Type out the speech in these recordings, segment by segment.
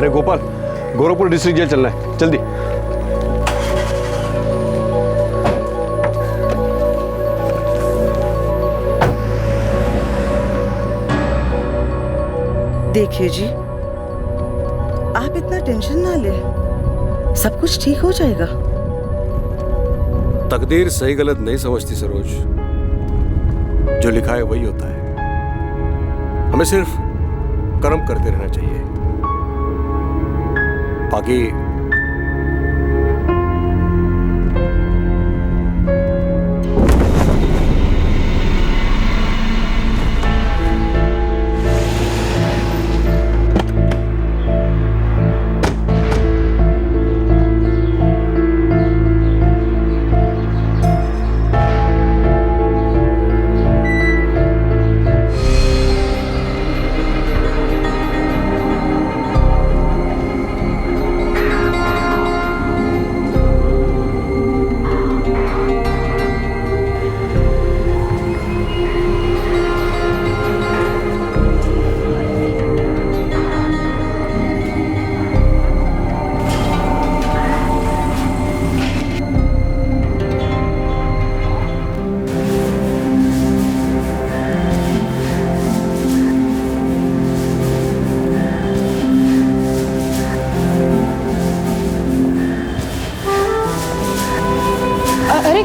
अरे Gopal, Gorakhpur district jail चलना है, जल्दी। देखिए जी, आप इतना टेंशन ना ले, सब कुछ ठीक हो जाएगा। तकदीर सही गलत नहीं समझती सरोज, जो लिखा है वही होता है। हमें सिर्फ कर्म करते रहना चाहिए, बाकी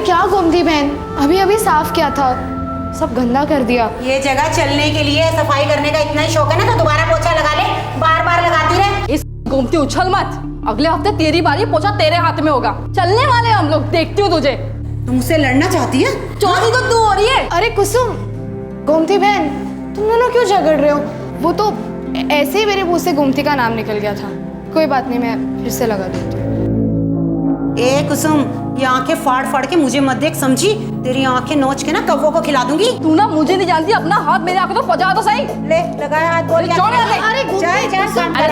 क्या गोमती बहन, अभी अभी साफ किया था, सब गंदा कर दिया। ये जगह चलने के लिए सफाई करने का इतना ही शौक है ना, तो दोबारा पोछा लगा ले, बार बार लगाती रहे। इस गोमती उछल मत, अगले हफ्ते तेरी बारी, पोछा तेरे हाथ में होगा। चलने वाले हम लोग, देखती हूँ तुझे। तुम मुझसे लड़ना चाहती है? चोरी तो तू हो रही है। अरे कुसुम, गोमती बहन, तुम दोनों क्यों झगड़ रहे हो? वो तो ऐसे ही मेरे मुंह से गोमती का नाम निकल गया था। कोई बात नहीं, मैं फिर से लगा देती हूँ। ए कुसुम, ये आंखें फाड़ फाड़ के मुझे मत देख, समझी? तेरी आंखें नोच के ना कौवों को खिला दूंगी। तू ना मुझे नहीं जानती, अपना हाथ मेरे आंखों तो पहुंचा तो सही। ले लगाया हाथ, बोल क्या? अरे तू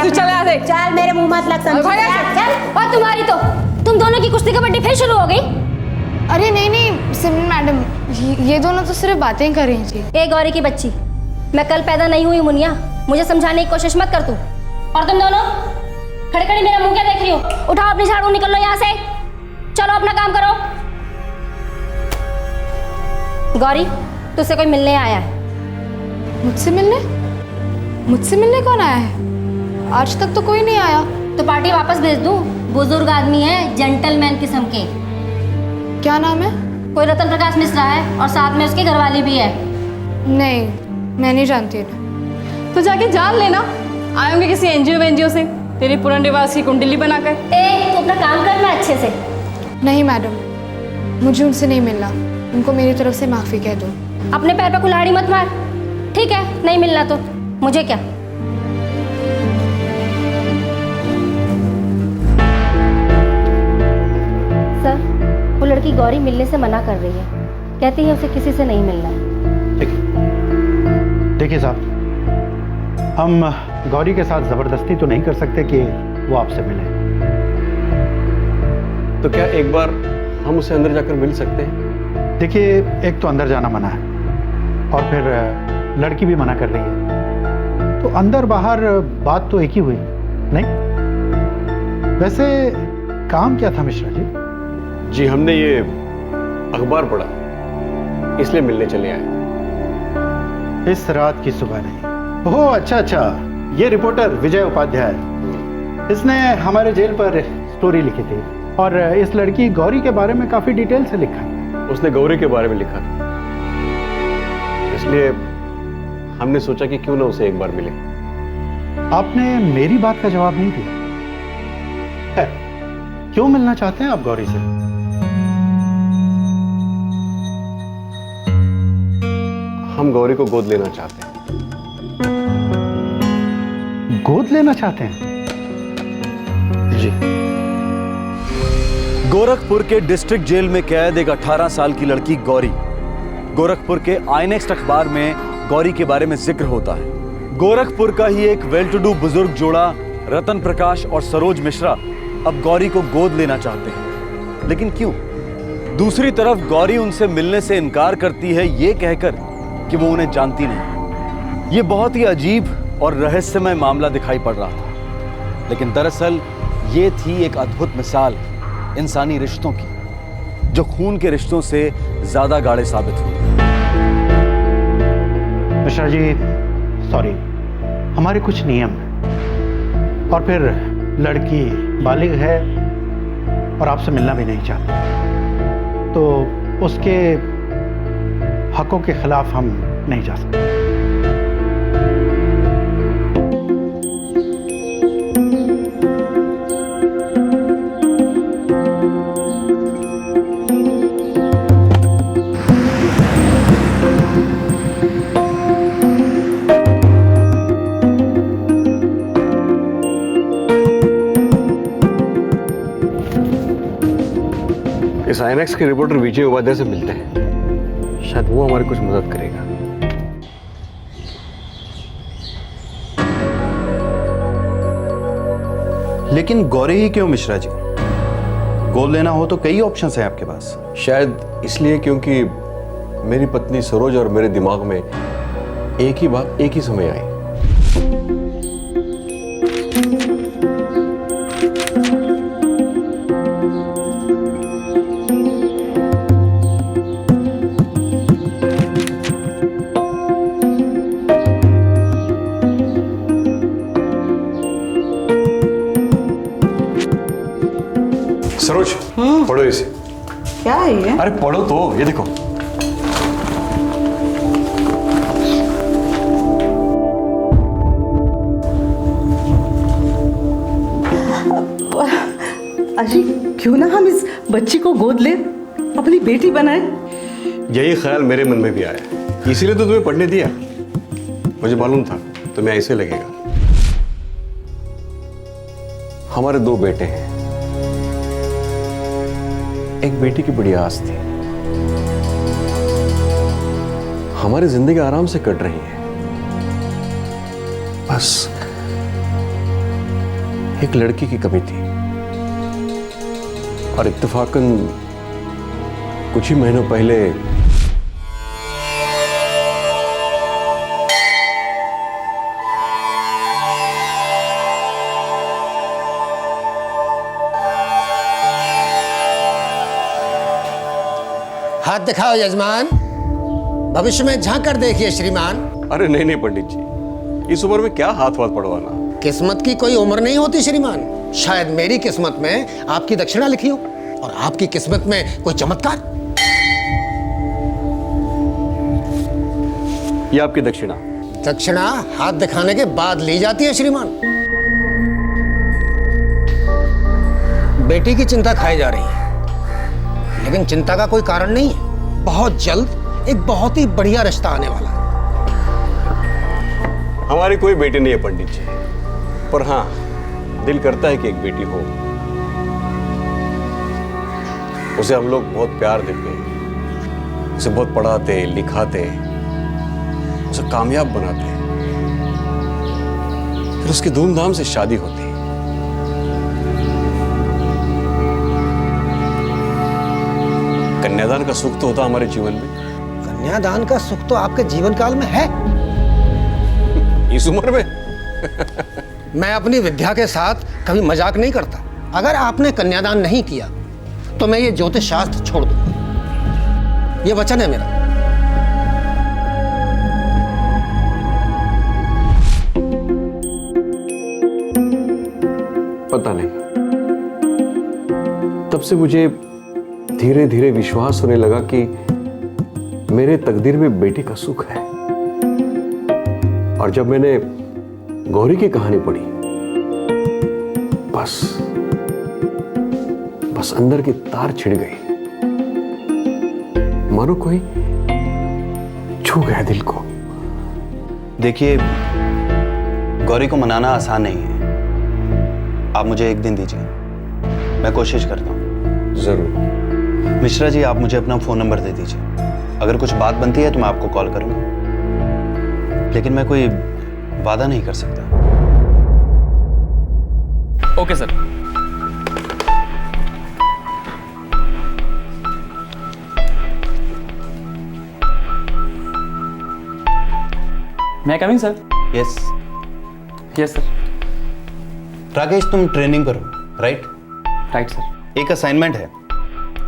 चले आ, चल मेरे मुंह मत लग, समझी? चल। और तुम्हारी तो, तुम दोनों की कुश्ती कबड्डी फिर शुरू हो गई। अरे नहीं सिमरन मैडम, ये दोनों तो सिर्फ बातें कर रही थी। ए गौरी की बच्ची, मैं कल पैदा नहीं हुई मुनिया, मुझे समझाने की कोशिश मत कर तू। और तुम दोनों खड़े खड़े मेरा मुंह क्या देख रही हो? उठाओ अपनी झाड़ू, निकल लो यहाँ से, चलो अपना काम करो। गौरी, तुझसे कोई मिलने आया है। मुझसे मिलने? मुझसे मिलने कौन आया है? आज तक तो कोई नहीं आया। तो पार्टी वापस भेज दूं? बुजुर्ग आदमी है, जेंटलमैन किस्म के। क्या नाम है? कोई रतन प्रकाश मिश्रा है, और साथ में उसकी घरवाली भी है। नहीं, मैं नहीं जानती इन्हें। तो जाके जान लेना, आए होंगे किसी एनजीओ से तेरी पुनर्निवास की कुंडली बनाकर। ए, तू अपना काम करना अच्छे से। नहीं मैडम, मुझे उनसे नहीं मिलना, उनको मेरी तरफ से माफ़ी कह दो। अपने पैर पे कुल्हाड़ी मत मार, ठीक है? नहीं मिलना तो मुझे क्या। सर, वो लड़की गौरी मिलने से मना कर रही है, कहती है उसे किसी से नहीं मिलना है। देखिए साहब, हम गौरी के साथ जबरदस्ती तो नहीं कर सकते कि वो आपसे मिले। तो क्या एक बार हम उसे अंदर जाकर मिल सकते हैं? देखिए, एक तो अंदर जाना मना है, और फिर लड़की भी मना कर रही है, तो अंदर बाहर बात तो एक ही हुई नहीं। वैसे काम क्या था मिश्रा जी? जी, हमने ये अखबार पढ़ा, इसलिए मिलने चले आए। इस रात की सुबह नहीं। ओह अच्छा, ये रिपोर्टर विजय उपाध्याय, इसने हमारे जेल पर स्टोरी लिखी थी, और इस लड़की गौरी के बारे में काफी डिटेल से लिखा है। उसने गौरी के बारे में लिखा था, इसलिए हमने सोचा कि क्यों ना उसे एक बार मिले। आपने मेरी बात का जवाब नहीं दिया है। क्यों मिलना चाहते हैं आप गौरी से? हम गौरी को गोद लेना चाहते हैं। गोद लेना चाहते हैं? जी। गोरखपुर के डिस्ट्रिक्ट जेल में कैद एक 18 साल की लड़की गौरी। गोरखपुर के आई नेक्स्ट अखबार में गौरी के बारे में जिक्र होता है। गोरखपुर का ही एक वेल टू डू बुजुर्ग जोड़ा रतन प्रकाश और सरोज मिश्रा अब गौरी को गोद लेना चाहते हैं, लेकिन क्यों? दूसरी तरफ गौरी उनसे मिलने से इनकार करती है, ये कहकर कि वो उन्हें जानती नहीं। ये बहुत ही अजीब और रहस्यमय मामला दिखाई पड़ रहा था, लेकिन दरअसल ये थी एक अद्भुत मिसाल इंसानी रिश्तों की, जो खून के रिश्तों से ज्यादा गाढ़े साबित हुए। मिश्रा जी सॉरी, हमारे कुछ नियम हैं, और फिर लड़की बालिग है और आपसे मिलना भी नहीं चाहती, तो उसके हकों के खिलाफ हम नहीं जा सकते। इस आईएनएक्स के रिपोर्टर विजय उपाध्याय से मिलते हैं, शायद वो हमारी कुछ मदद करेगा। लेकिन गौरी ही क्यों मिश्रा जी? गोद लेना हो तो कई ऑप्शंस हैं आपके पास। शायद इसलिए क्योंकि मेरी पत्नी सरोज और मेरे दिमाग में एक ही बात एक ही समय आई। सरोज पढ़ो इसे। क्या है ये? अरे पढ़ो तो, ये देखो। अजी क्यों ना हम इस बच्ची को गोद ले, अपनी बेटी बनाए। यही ख्याल मेरे मन में भी आया, इसीलिए तो तुम्हें पढ़ने दिया। मुझे मालूम था तुम्हें ऐसे लगेगा। हमारे 2 बेटे हैं, एक बेटी की बड़ी आस थी। हमारी जिंदगी आराम से कट रही है, बस एक लड़की की कमी थी, और इत्तेफाकन कुछ ही महीनों पहले हाथ दिखाओ यजमान, भविष्य में झांक कर देखिए श्रीमान। अरे नहीं नहीं पंडित जी, इस उम्र में क्या हाथ वाथ पड़वाना। किस्मत की कोई उम्र नहीं होती श्रीमान। शायद मेरी किस्मत में आपकी दक्षिणा लिखी हो और आपकी किस्मत में कोई चमत्कार। ये आपकी दक्षिणा। दक्षिणा हाथ दिखाने के बाद ली जाती है श्रीमान। बेटी की चिंता खाई जा रही है, लेकिन चिंता का कोई कारण नहीं है। बहुत जल्द एक बहुत ही बढ़िया रिश्ता आने वाला है। हमारी कोई बेटी नहीं है पंडित जी, पर हाँ दिल करता है कि एक बेटी हो। उसे हम लोग बहुत प्यार देते, उसे बहुत पढ़ाते लिखाते, उसे कामयाब बनाते, फिर उसकी धूमधाम से शादी होती। कन्यादान का सुख तो होता हमारे जीवन में। कन्यादान का सुख तो आपके जीवन काल में है। इस उम्र में मैं अपनी विद्या के साथ कभी मजाक नहीं करता। अगर आपने कन्यादान नहीं किया तो मैं ये ज्योतिष शास्त्र छोड़ दूंगा। ये वचन है मेरा। पता नहीं, तब से मुझे धीरे धीरे विश्वास होने लगा कि मेरे तकदीर में बेटी का सुख है। और जब मैंने गौरी की कहानी पढ़ी, बस अंदर की तार छिड़ गई, मानो कोई छू गया दिल को। देखिए, गौरी को मनाना आसान नहीं है। आप मुझे एक दिन दीजिए, मैं कोशिश करता हूँ। जरूर। मिश्रा जी, आप मुझे अपना फोन नंबर दे दीजिए। अगर कुछ बात बनती है तो मैं आपको कॉल करूंगा, लेकिन मैं कोई वादा नहीं कर सकता। Okay sir. मैं coming sir? Yes. Yes sir. Rakesh, तुम ट्रेनिंग पर हो, राइट? Right sir. एक असाइनमेंट है,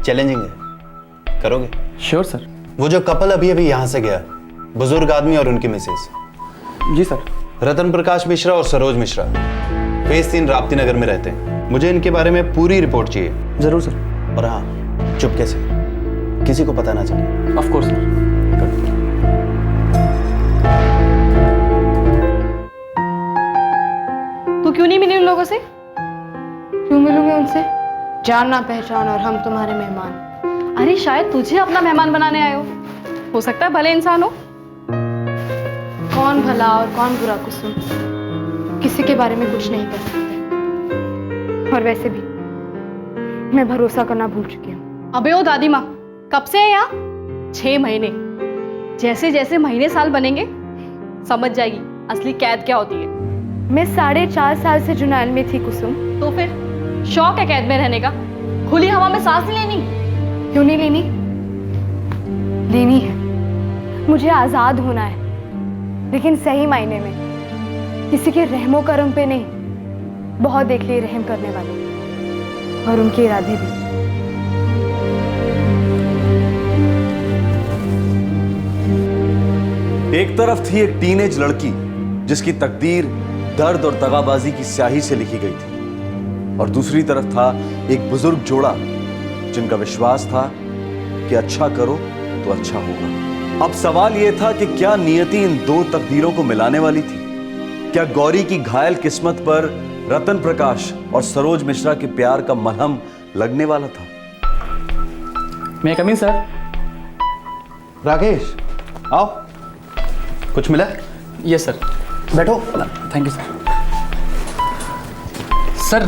चैलेंजिंग है, करोगे? Sure sir. वो जो कपल अभी अभी यहां से गया, बुजुर्ग आदमी और उनकी मिसेज। जी सर। रतन प्रकाश मिश्रा और सरोज मिश्रा फेज 3 राप्ती नगर में रहते हैं। मुझे इनके बारे में पूरी रिपोर्ट चाहिए। जरूर सर। और हाँ, चुपके से, किसी को पता ना चले। Of course sir. तू क्यों नहीं मिली उन लोगों से? क्यों मिलूंगी उनसे? जानना पहचान और हम तुम्हारे मेहमान। अरे शायद तुझे अपना मेहमान बनाने आए हो सकता है भले इंसान हो। कौन भला और कौन बुरा कुसुम, किसी के बारे में कुछ नहीं कह सकते। और वैसे भी मैं भरोसा करना भूल चुकी हूँ। अबे ओ दादी माँ, कब से है यहाँ? 6 महीने। जैसे जैसे महीने साल बनेंगे समझ जाएगी असली कैद क्या होती है। मैं 4.5 साल से जुनैल में थी कुसुम। तो फिर शौक है कैद में रहने का? खुली हवा में सांस नहीं लेनी? क्यों नहीं लेनी? लेनी है। मुझे आजाद होना है, लेकिन सही मायने में, किसी के रहमो करम पे नहीं। बहुत देख लिए रहम करने वाले और उनके इरादे भी। एक तरफ थी एक टीनेज लड़की जिसकी तकदीर दर्द और दगाबाजी की स्याही से लिखी गई थी, और दूसरी तरफ था एक बुजुर्ग जोड़ा जिनका विश्वास था कि अच्छा करो तो अच्छा होगा। अब सवाल यह था कि क्या नियति इन दो तकदीरों को मिलाने वाली थी? क्या गौरी की घायल किस्मत पर रतन प्रकाश और सरोज मिश्रा के प्यार का मलहम लगने वाला था? मैं कम इन सर। राकेश, आओ। कुछ मिला? Yes sir. बैठो। Thank you sir. Sir,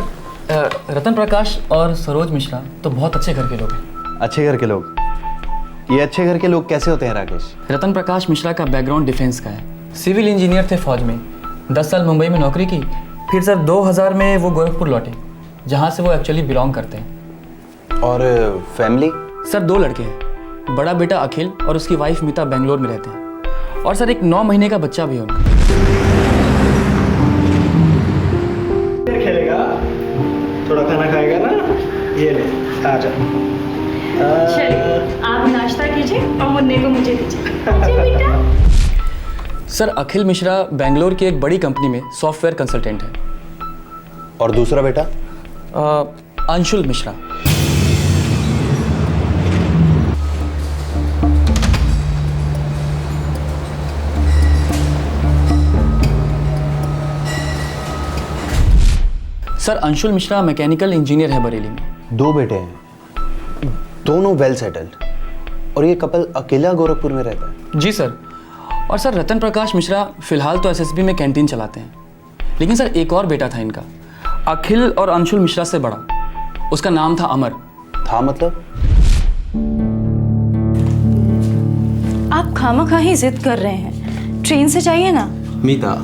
Ratan Prakash और सरोज मिश्रा तो बहुत अच्छे घर के लोग हैं। अच्छे घर के लोग? ये अच्छे घर के लोग कैसे होते हैं राकेश? रतन प्रकाश मिश्रा का बैकग्राउंड डिफेंस का है। सिविल इंजीनियर थे फौज में, 10 साल मुंबई में नौकरी की, फिर सर 2000 में वो गोरखपुर लौटे, जहाँ से वो एक्चुअली बिलोंग करते हैं। और फैमिली? सर 2 लड़के हैं, बड़ा बेटा अखिल और उसकी वाइफ मीता बेंगलोर में रहते हैं, और सर एक 9 महीने का बच्चा भी है उनका। खेलेगा, थोड़ा खाना खाएगा ना? ये ले, आ जा। चलिए आप नाश्ता कीजिए और मुन्ने को मुझे दीजिए। बेटा। सर अखिल मिश्रा बेंगलोर की एक बड़ी कंपनी में सॉफ्टवेयर कंसल्टेंट है। और दूसरा बेटा? Anshul Mishra. Sir Anshul Mishra mechanical engineer है बरेली में। 2 बेटे हैं, दोनों वेल सेटल्ड, और ये कपल अकेला गोरखपुर में रहता है? जी सर। और सर रतन प्रकाश मिश्रा फिलहाल तो एसएसबी में कैंटीन चलाते हैं, लेकिन सर एक और बेटा था इनका, अखिल और अंशुल मिश्रा से बड़ा, उसका नाम था अमर। था मतलब? आप खामखा ही जिद कर रहे हैं, ट्रेन से जाइए ना। मीता,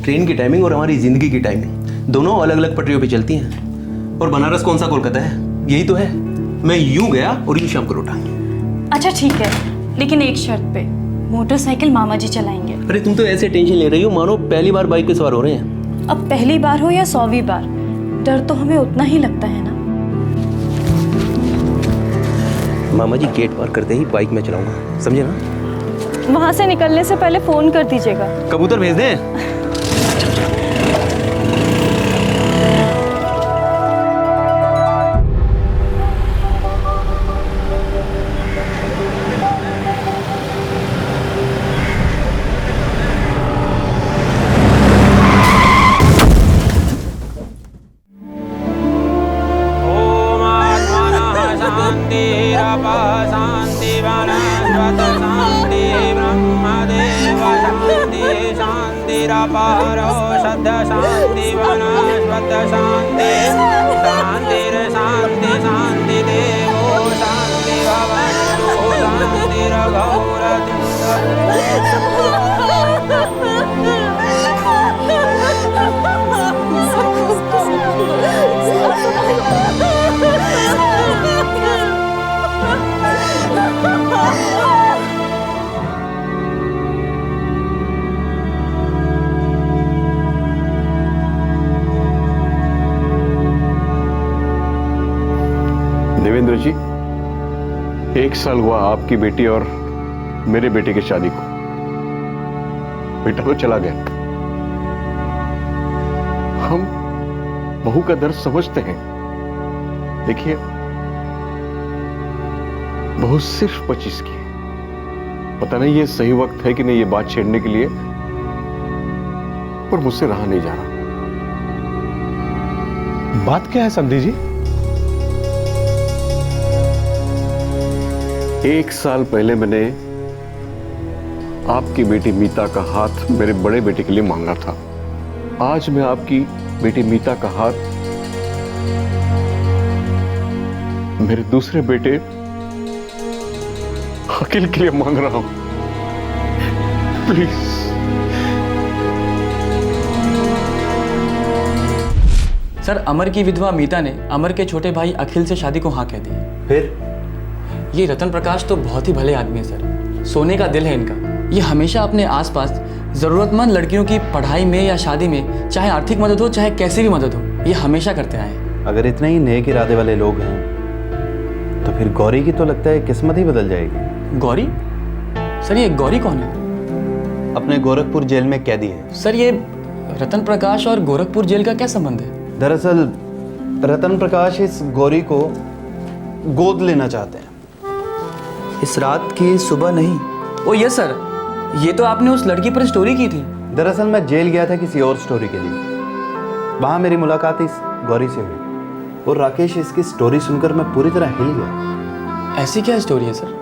ट्रेन की टाइमिंग और हमारी जिंदगी की टाइमिंग दोनों अलग अलग पटरियों पे चलती हैं। और बनारस कौन सा कोलकाता है? यही तो है। मैं यूं गया और यूं शाम को लौटा। अच्छा ठीक है, लेकिन एक शर्त पे, मोटरसाइकिल मामा जी चलाएंगे। अरे तुम तो ऐसे टेंशन ले रही हो मानो पहली बार बाइक पे सवार हो रहे हैं। अब पहली बार हो या 100वीं बार, डर तो हमें उतना ही लगता है ना। मामा जी गेट पार करते ही बाइक में चलाऊंगा, समझे ना? वहां से निकलने से पहले फोन कर दीजिएगा। कबूतर भेज दें? 1 साल हुआ आपकी बेटी और मेरे बेटे की शादी को। बेटा तो चला गया। हम बहू का दर्द समझते हैं। देखिए, बहू सिर्फ 25 की है। पता नहीं ये सही वक्त है कि नहीं ये बात छेड़ने के लिए, पर मुझसे रहा नहीं जा रहा। बात क्या है समधी जी? 1 साल पहले मैंने आपकी बेटी मीता का हाथ मेरे बड़े बेटे के लिए मांगा था। आज मैं आपकी बेटी मीता का हाथ मेरे दूसरे बेटे अखिल के लिए मांग रहा हूं। प्लीज। सर, अमर की विधवा मीता ने अमर के छोटे भाई अखिल से शादी को हाँ कह दी। फिर ये रतन प्रकाश तो बहुत ही भले आदमी है सर, सोने का दिल है इनका। ये हमेशा अपने आसपास जरूरतमंद लड़कियों की पढ़ाई में या शादी में, चाहे आर्थिक मदद हो चाहे कैसी भी मदद हो, ये हमेशा करते आए हैं। अगर इतने ही नेक इरादे वाले लोग हैं तो फिर गौरी की तो लगता है किस्मत ही बदल जाएगी। गौरी? सर, ये गौरी कौन है? अपने गोरखपुर जेल में कैदी है। सर, ये रतन प्रकाश और गोरखपुर जेल का क्या संबंध है? दरअसल रतन प्रकाश इस गौरी को गोद लेना चाहते हैं। इस रात की सुबह नहीं। ओ यस सर, ये तो आपने उस लड़की पर स्टोरी की थी। दरअसल मैं जेल गया था किसी और स्टोरी के लिए। वहां मेरी मुलाकात इस गौरी से हुई और राकेश, इसकी स्टोरी सुनकर मैं पूरी तरह हिल गया। ऐसी क्या स्टोरी है सर?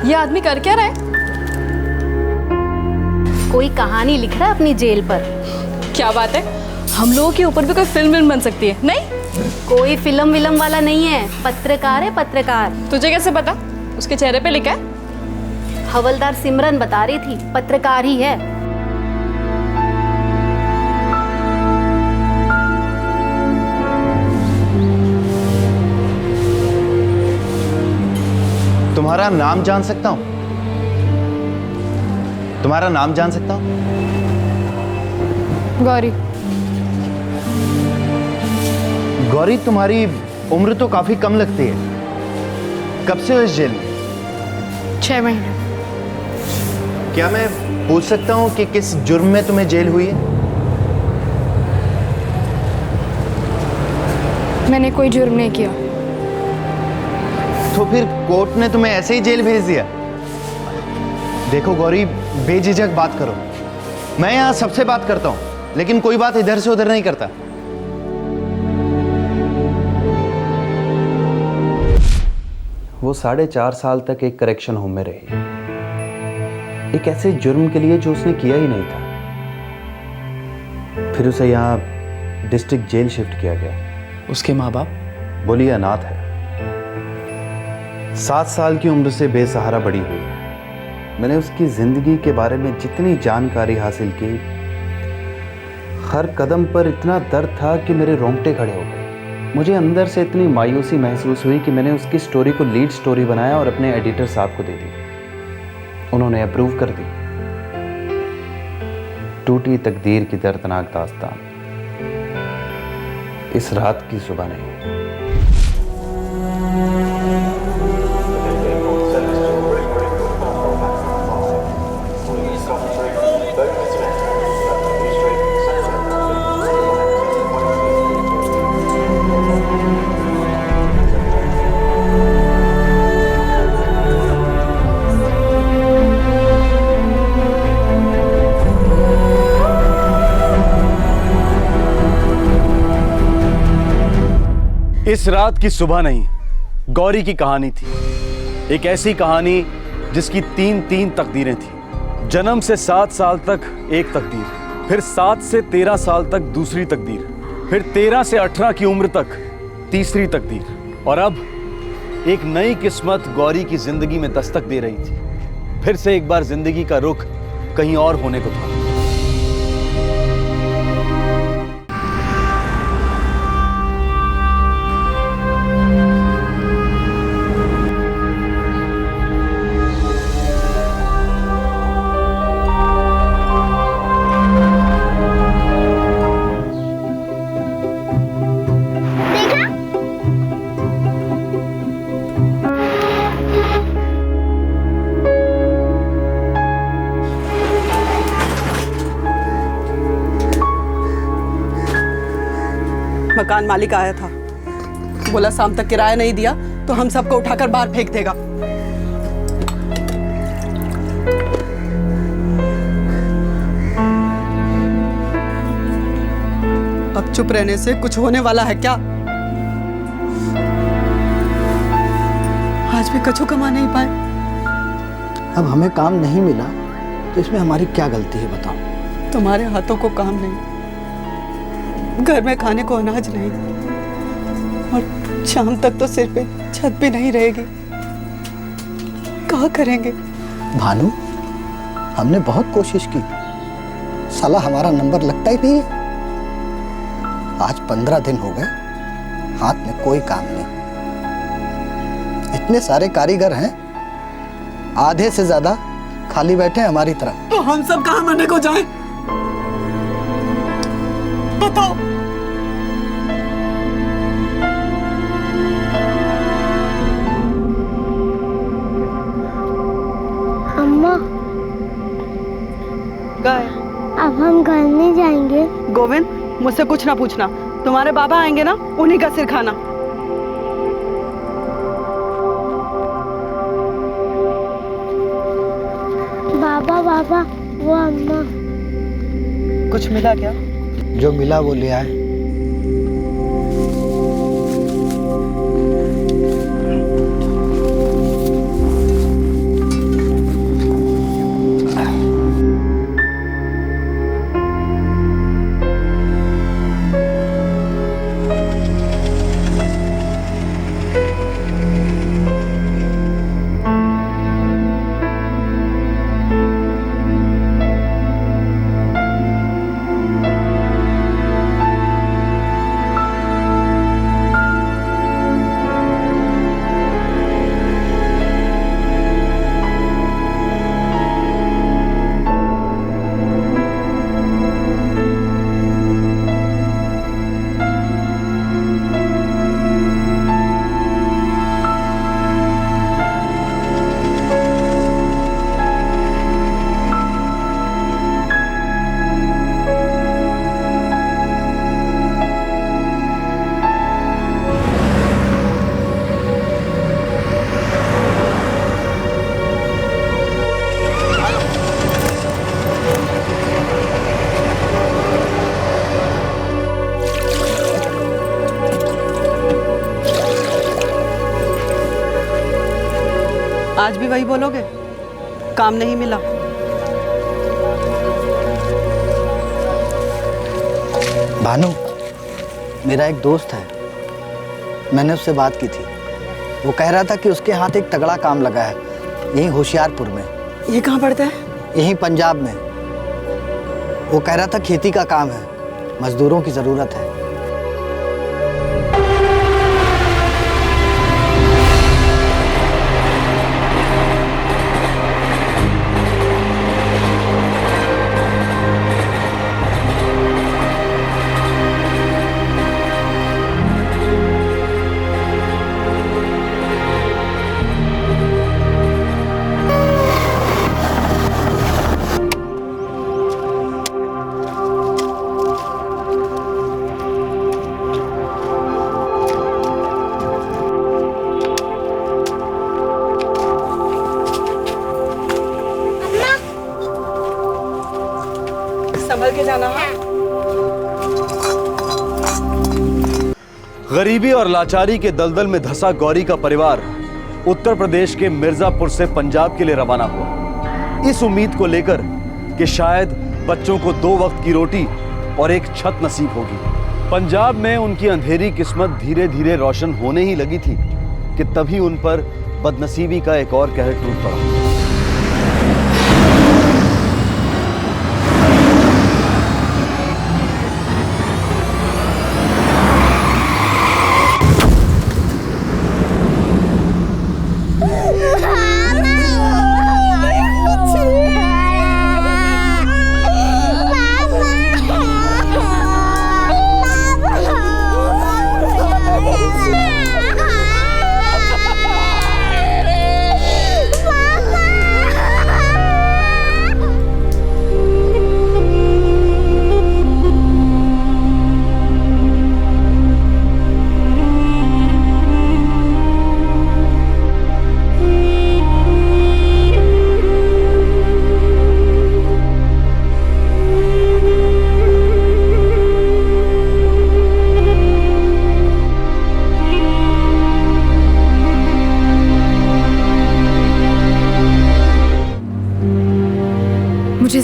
ये आदमी कर क्या रहा है? कोई कहानी लिख रहा है अपनी जेल पर। क्या बात है, हम लोगों के ऊपर भी कोई फिल्म बन सकती है। नहीं, कोई फिल्म विलम वाला नहीं है, पत्रकार है, पत्रकार। तुझे कैसे पता? उसके चेहरे पे लिखा है। हवलदार सिमरन बता रही थी, पत्रकार ही है। तुम्हारा नाम जान सकता हूं? तुम्हारा नाम जान सकता हूं? गौरी। गौरी, तुम्हारी उम्र तो काफी कम लगती है। कब से हो इस जेल में? 6 महीने। क्या मैं पूछ सकता हूं कि किस जुर्म में तुम्हें जेल हुई है? मैंने कोई जुर्म नहीं किया। तो फिर कोर्ट ने तुम्हें ऐसे ही जेल भेज दिया? देखो गौरी, बेझिझक बात करो। मैं यहां सबसे बात करता हूं, लेकिन कोई बात इधर से उधर नहीं करता। वो 4.5 साल तक एक करेक्शन होम में रही, एक ऐसे जुर्म के लिए जो उसने किया ही नहीं था। फिर उसे यहाँ डिस्ट्रिक्ट जेल शिफ्ट किया गया। उसके माँ बाप? बोली अनाथ है। 7 साल की उम्र से बेसहारा बड़ी हुई है। मैंने उसकी जिंदगी के बारे में जितनी जानकारी हासिल की, हर कदम पर इतना दर्द था कि मेरे रोंगटे खड़े हो गए। मुझे अंदर से इतनी मायूसी महसूस हुई कि मैंने उसकी स्टोरी को लीड स्टोरी बनाया और अपने एडिटर साहब को दे दी। उन्होंने अप्रूव कर दी। टूटी तकदीर की दर्दनाक दास्तान इस रात की सुबह नहीं। इस रात की सुबह नहीं, गौरी की कहानी थी। एक ऐसी कहानी जिसकी 3 तकदीरें थी। जन्म से 7 साल तक एक तकदीर, फिर 7 से 13 साल तक दूसरी तकदीर, फिर 13 से 18 की उम्र तक तीसरी तकदीर, और अब एक नई किस्मत गौरी की जिंदगी में दस्तक दे रही थी। फिर से एक बार जिंदगी का रुख कहीं और होने को था। मकान मालिक आया था, बोला शाम तक किराया नहीं दिया तो हम सबको उठाकर बाहर फेंक देगा। अब चुप रहने से कुछ होने वाला है क्या? आज भी कछु कमा नहीं पाए। अब हमें काम नहीं मिला तो इसमें हमारी क्या गलती है बताओ? तुम्हारे हाथों को काम नहीं, घर में खाने को अनाज नहीं, और शाम तक तो सिर पे छत भी नहीं रहेगी। क्या करेंगे? भानु, हमने बहुत कोशिश की, साला हमारा नंबर लगता ही नहीं है। आज 15 दिन हो गए, हाथ में कोई काम नहीं। इतने सारे कारीगर हैं, आधे से ज्यादा खाली बैठे हैं हमारी तरह। तो हम सब कहाँ मरने को जाएं? बताओ। अम्मा, गए। अब हम घर नहीं जाएंगे। गोविंद, मुझसे कुछ ना पूछना, तुम्हारे बाबा आएंगे ना, उन्हीं का सिर खाना। बाबा बाबा, वो अम्मा। कुछ मिला क्या? जो मिला वो ले आए। आज भी वही बोलोगे? काम नहीं मिला? भानु, मेरा एक दोस्त है, मैंने उससे बात की थी। वो कह रहा था कि उसके हाथ एक तगड़ा काम लगा है, यहीं होशियारपुर में। ये कहाँ पड़ता है? यहीं पंजाब में। वो कह रहा था खेती का काम है, मजदूरों की जरूरत है। संभल के जाना। गरीबी और लाचारी के दलदल में धंसा गौरी का परिवार उत्तर प्रदेश के मिर्जापुर से पंजाब के लिए रवाना हुआ, इस उम्मीद को लेकर कि शायद बच्चों को 2 वक्त की रोटी और एक छत नसीब होगी। पंजाब में उनकी अंधेरी किस्मत धीरे धीरे रोशन होने ही लगी थी कि तभी उन पर बदनसीबी का एक और कहर टूट पड़ा। Mama!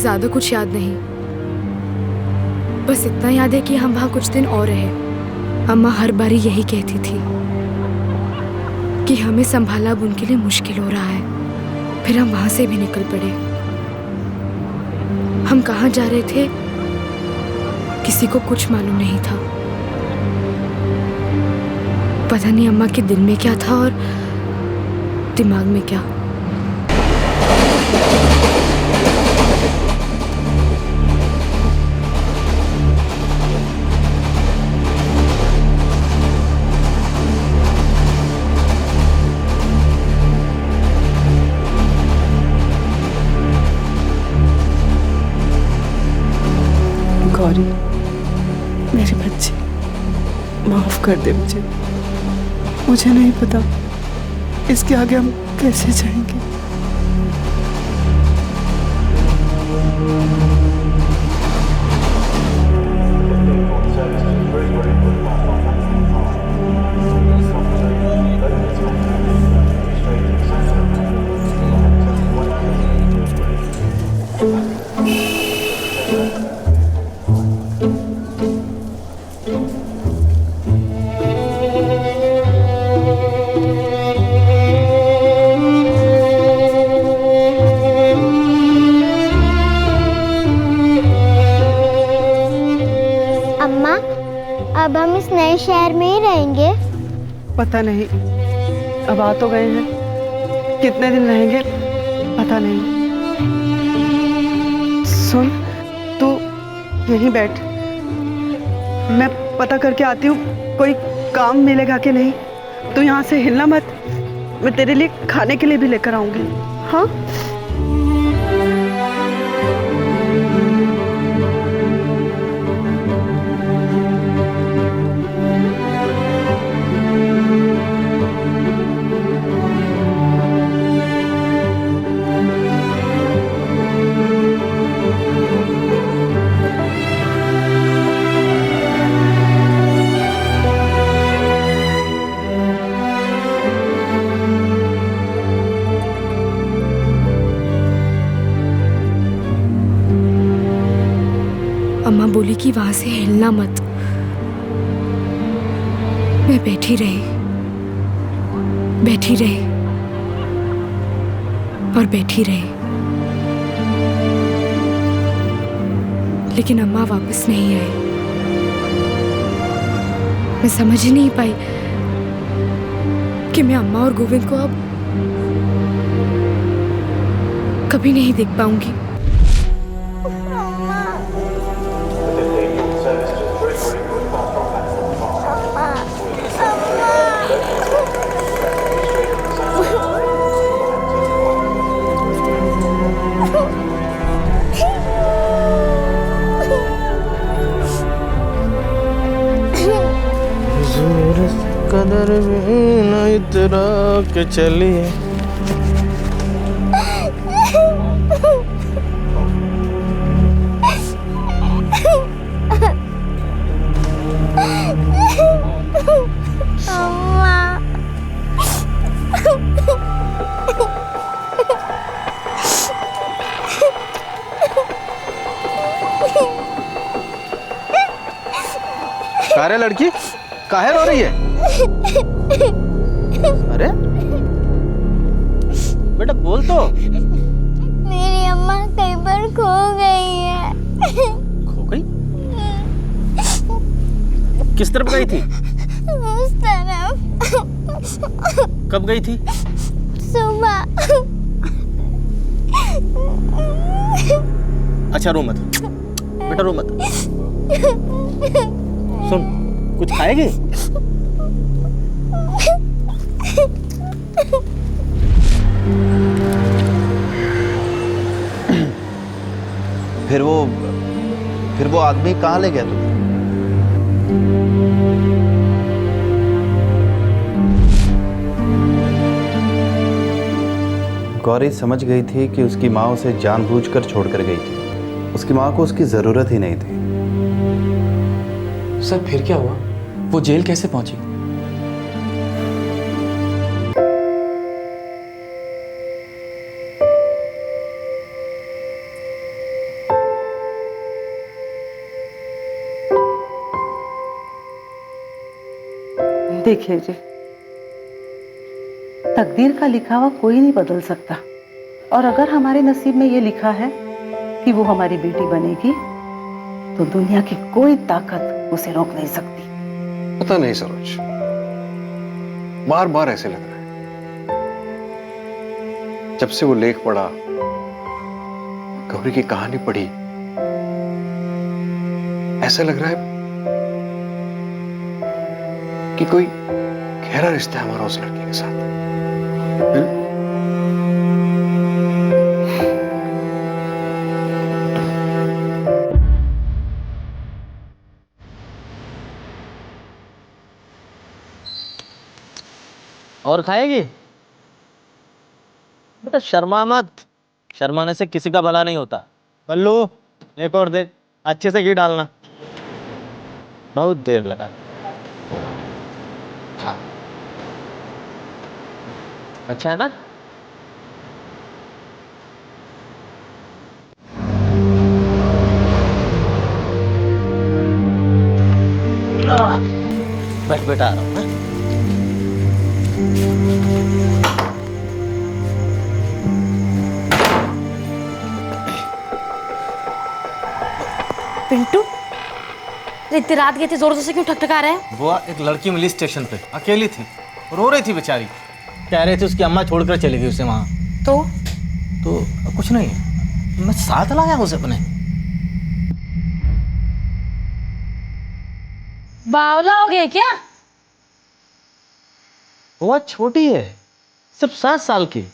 ज्यादा कुछ याद नहीं, बस इतना याद है कि हम वहां कुछ दिन और रहे। अम्मा हर बारी यही कहती थी कि हमें संभाला अब उनके लिए मुश्किल हो रहा है। फिर हम वहां से भी निकल पड़े। हम कहाँ जा रहे थे किसी को कुछ मालूम नहीं था। पता नहीं अम्मा के दिल में क्या था और दिमाग में क्या। गौरी, मेरे बच्चे, माफ कर दे मुझे। मुझे नहीं पता इसके आगे हम कैसे जाएंगे। अब हम इस नए शहर में ही रहेंगे? पता नहीं, अब आ तो गए हैं, कितने दिन रहेंगे पता नहीं। सुन, तू यहीं बैठ, मैं पता करके आती हूँ कोई काम मिलेगा कि नहीं। तू यहाँ से हिलना मत, मैं तेरे लिए खाने के लिए भी लेकर आऊंगी। हाँ? अम्मा बोली कि वहां से हिलना मत। मैं बैठी रही और बैठी रही, लेकिन अम्मा वापस नहीं आई। मैं समझ ही नहीं पाई कि मैं अम्मा और गोविंद को अब कभी नहीं देख पाऊंगी। कदर भी न इतरा के चलिए। कारे लड़की, काहे रो रही है? अरे बेटा बोल तो। मेरी अम्मा कहीं पर खो गई है। खो गई? किस तरफ गई थी? उस तरफ। कब गई थी? सुबह। अच्छा रो मत बेटा, रो मत। सुन, कुछ खाएगी? फिर वो आदमी कहाँ ले गया तुम्हें? गौरी समझ गई थी कि उसकी माँ उसे जानबूझकर छोड़कर गई थी। उसकी माँ को उसकी जरूरत ही नहीं थी। सर फिर क्या हुआ? वो जेल कैसे पहुंची? देखिए जी, तकदीर का लिखा हुआ कोई नहीं बदल सकता, और अगर हमारे नसीब में ये लिखा है कि वो हमारी बेटी बनेगी तो दुनिया की कोई ताकत उसे रोक नहीं सकती। पता नहीं सरोज, बार बार ऐसे लग रहा है, जब से वो लेख पढ़ा, गौरी की कहानी पढ़ी, ऐसा लग रहा है कि कोई गहरा रिश्ता है हमारा उस लड़की के साथ। और खाएगी? बेटा शर्मा मत, शर्माने से किसी का भला नहीं होता। बल्लू एक और दे, अच्छे से घी डालना। बहुत देर लगा। हाँ। अच्छा है ना? बैठ बेटा, आ रहा हूँ। पिंटू, इतनी रात गए थे, जोर जोर से क्यों ठकठका रहा है? बुआ, एक लड़की मिली स्टेशन पे, अकेली थी, रो रही थी बेचारी। कह रहे थे उसकी अम्मा छोड़कर चली गई उसे वहां। तो कुछ नहीं, मैं साथ लाया उसे अपने। बावला हो गया क्या? बुआ छोटी है, सिर्फ 7 साल की,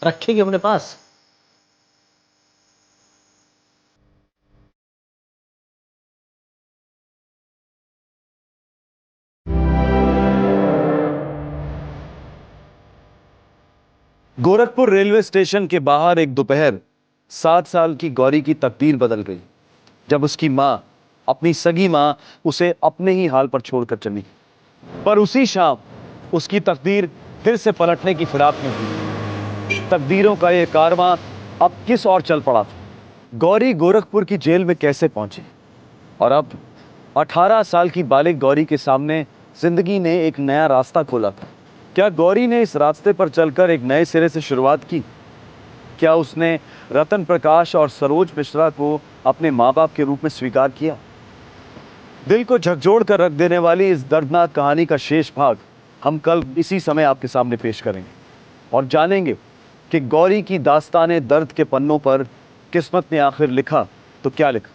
रखेगी अपने पास। गोरखपुर रेलवे स्टेशन के बाहर एक दोपहर 7 साल की गौरी की तकदीर बदल गई जब उसकी मां, अपनी सगी मां, उसे अपने ही हाल पर छोड़कर चली। पर उसी शाम उसकी तकदीर फिर से पलटने की फिराक में हुई। तकदीरों का यह कारवां अब किस ओर चल पड़ा था? गौरी गोरखपुर की जेल में कैसे पहुंची? और अब 18 साल की बालिग गौरी के सामने जिंदगी ने एक नया रास्ता खोला था। क्या गौरी ने इस रास्ते पर चलकर एक नए सिरे से शुरुआत की? क्या उसने रतन प्रकाश और सरोज मिश्रा को अपने माँ बाप के रूप में स्वीकार किया? दिल को झकझोर कर रख देने वाली इस दर्दनाक कहानी का शेष भाग हम कल इसी समय आपके सामने पेश करेंगे और जानेंगे कि गौरी की दास्ताने दर्द के पन्नों पर किस्मत ने आखिर लिखा तो क्या लिखा।